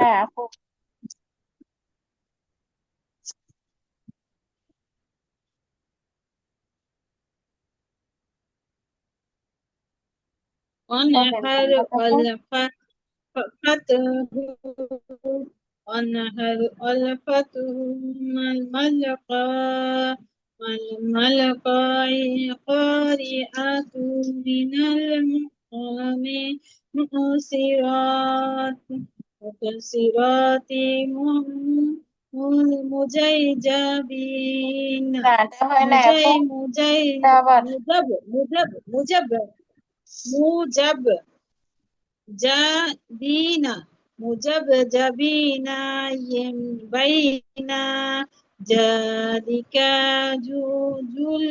হ্যাঁ আপু। বলেন ونهر জান্নাত আপু। والفتح ونهر والفتح والملقى والملقى قارئة من المقام مؤسرات مقصرات مزيجبين না এটা হয় না আপু। مجي এটা আবার مجب মুজাব জাবিনা মুজাব জাবিনা বাইনা জালিকা জুল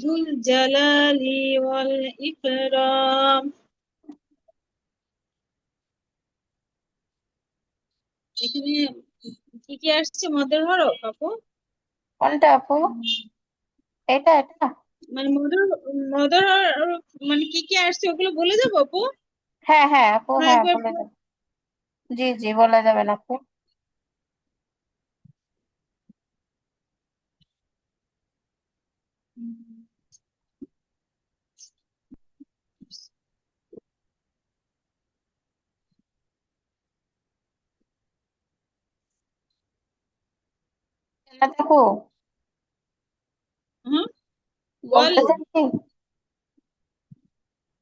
জুল জালালি ওয়াল ইকরাম। এখানে কি কি আসছে মদের হরফ আপু? কোনটা আপু? এটা। মানে মদের হরফ মানে কি কি আসছে ওগুলো বলে যাবো আপু? হ্যাঁ হ্যাঁ আপু, না হ্যাঁ একবার বলে যাবেন। জি জি, বলে যাবেন আপু। জান্নাত আপু, হ্যাঁ বলো। বলতেছেন কি?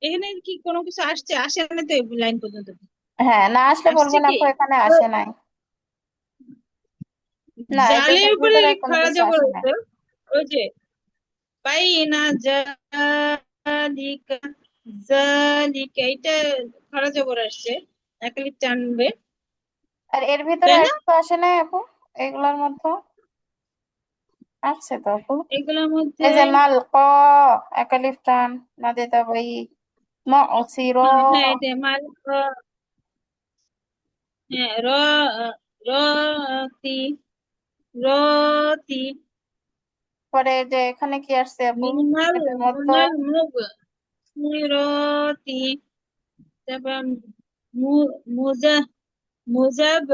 এখানে কি কোনো কিছু আসছে? আসে না তো এই লাইন পর্যন্ত। হ্যাঁ, না আসলে আসছে বলবেন কি? আপু, এখানে আসে নাই। না, এই জালের পেজের উপরে ভিতরে কোনো খাড়া কিছু জবর আসে নাই। হয়েছে। ওই যে বাইনা জালিকা জালিকা এটা খাড়া জবর আসছে, একালিপ টানবে, আর এর ভিতরে তাই আর না? কিছু আসে নাই আপু? এগুলোর মধ্যে আসছে তো আপু। এগুলোর মধ্যে এই যে মাল ক, একালিফ টান, মাদে তাবাই, ম অসির। হ্যাঁ এটা মাল হ্যাঁ রতি রতি পরে যে এখানে কি আসছে আপু? মিনাল এটার মধ্যে মিনাল মুগ রতি, তারপর মুজা মুজাব,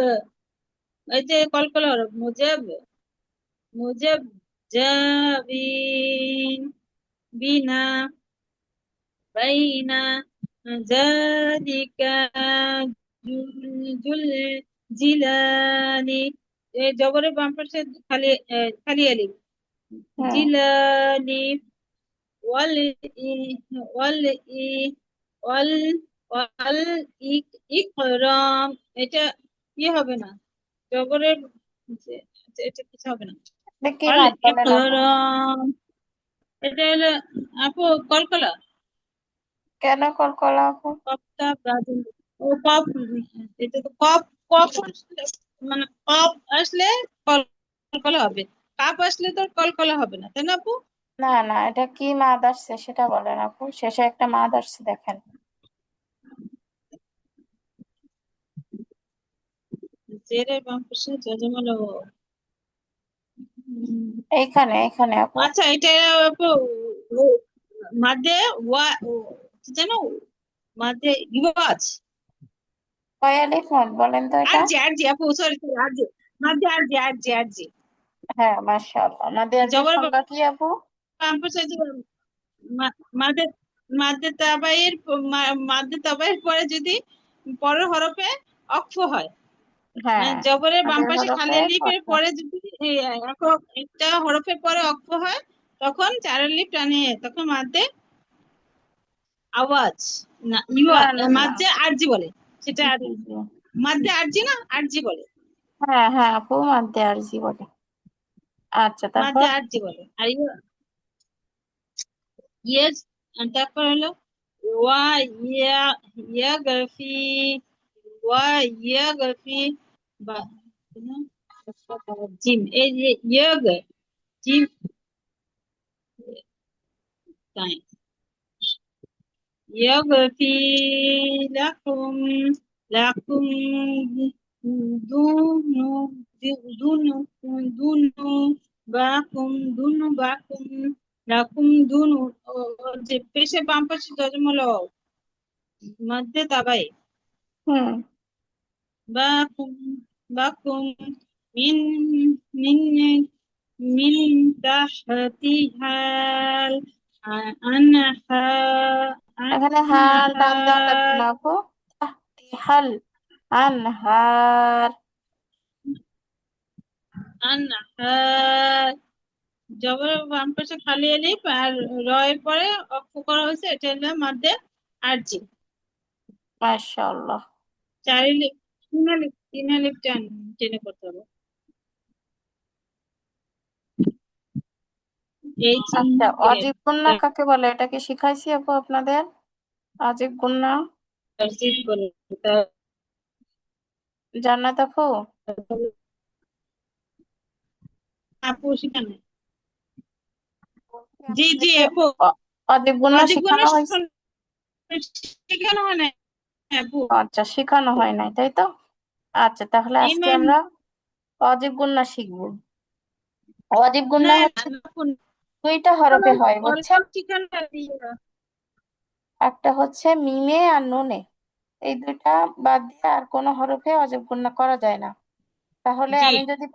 এই যে কলকলা হরফ মুজাব মুজাব জাবিন বিনা বাইনা জালিকা জুল জিলানি, এই জবরের বাম পাশে খালি খালি আলিফ, হুম জিলানি ওয়াল ওয়াল ওয়াল ওয়াল ইকরাম, এটা কি হবে না জবরের এটা কিছু হবে না। এটা কি ওয়াল মাদ বলেন আপু? ইকরাম এটা হলো আপু কলকলা। কেন কলকলা আপু? কপটা ব্রাজিল ও কপ, এটা তো কপ কপ মানে কপ আসলে কলকলা হবে, কাপ আসলে তো আর কলকলা হবে না, তাই না আপু? না না, এটা কি মাদ আসছে সেটা বলেন আপু, শেষে একটা মাদ আসছে দেখেন। জেরের বাম পাশে যজমাল ও। এইখানে এইখানে আপু। আচ্ছা এটা আপু ও, মাঝে ওয়া কি জানো, মাঝে ইওয়াজ কয়ালিফ মাদ বলেন তো এটা। আর জি আপু সরি সরি আর জি, মাঝে আর জি হ্যাঁ মাশাআল্লাহ, মাদি আরজির জবর সংখ্যা কি আপু? বাম পাশে যে মাঝে মাঝে তাবাইয়ের মাঝে তাবাইয়ের পরে যদি পরের হরফে অক্ফ হয়, হ্যাঁ, মানে জবরের বাম মাদের পাশে হরফে খালি লিফের কথা। পরে যদি একটা হরফের পরে অক্ফ হয়, তখন চারের লিফ টানে, তখন মাঝে আওয়াজ, না না ইয়া না না। মাঝে আরজি বলে, সেটা জি জি। মাঝে আরজি না আরজি বলে, হ্যাঁ হ্যাঁ আপু, মাদ্দে আরজি বলে। আচ্ছা, মাঝে তারপর? আরজি বলে। আর ইয়েস, তারপর হলো ওয়া ইয়া ইয়া গফি ওয়া ইয়া গফি বা জিম, এই যে ইয়গ জিম তাই يغفي لكم لكم دون ذنوبكم لكم دون যে পেশে বাম পাশে যজমল মধ্যে তাবাই হুম বাকুম বাকুম মিন মিন মিন তাহতিহাল আনহা এখানে হাল টান দেওয়া লাগবে আনহার না আপু। হাল আনহার। আনহার জবর বাম পাশে খালি এলিফ আর রয়ের পরে অক্ষ করা হয়েছে, এটা হলো মধ্যে আরজি। মাশাআল্লাহ। চার এলিফ, তিন এলিফ টেনে করতে হবে। এই আচ্ছা, চিহ্নকে অজীব গুণনা কাকে বলে এটা কি শিখাইছি আপু আপনাদের? অজীব গুণনা তারসিব বলে। জান্নাত আপু? আপু সেখানে, বলছি জি জি আপনাদেরকে আপু, অজীব গুণনা অজীব গুণ শেখানো হয়েছে? শেখানো হয় না আপু। আচ্ছা, শেখানো হয় নাই তাই তো। আচ্ছা, তাহলে আজকে ইমান, আমরা অজীব গুণনা শিখবো। অজীব গুণনা হ্যাঁ হচ্ছে দুইটা হরফে হয় বুঝছেন। শিখানো একটা হচ্ছে মিমে আর নুনে, এই দুইটা বাদ দিয়ে আর কোনো হরফে অজীব গুণনা করা যায় না। তাহলে জি। আমি যদি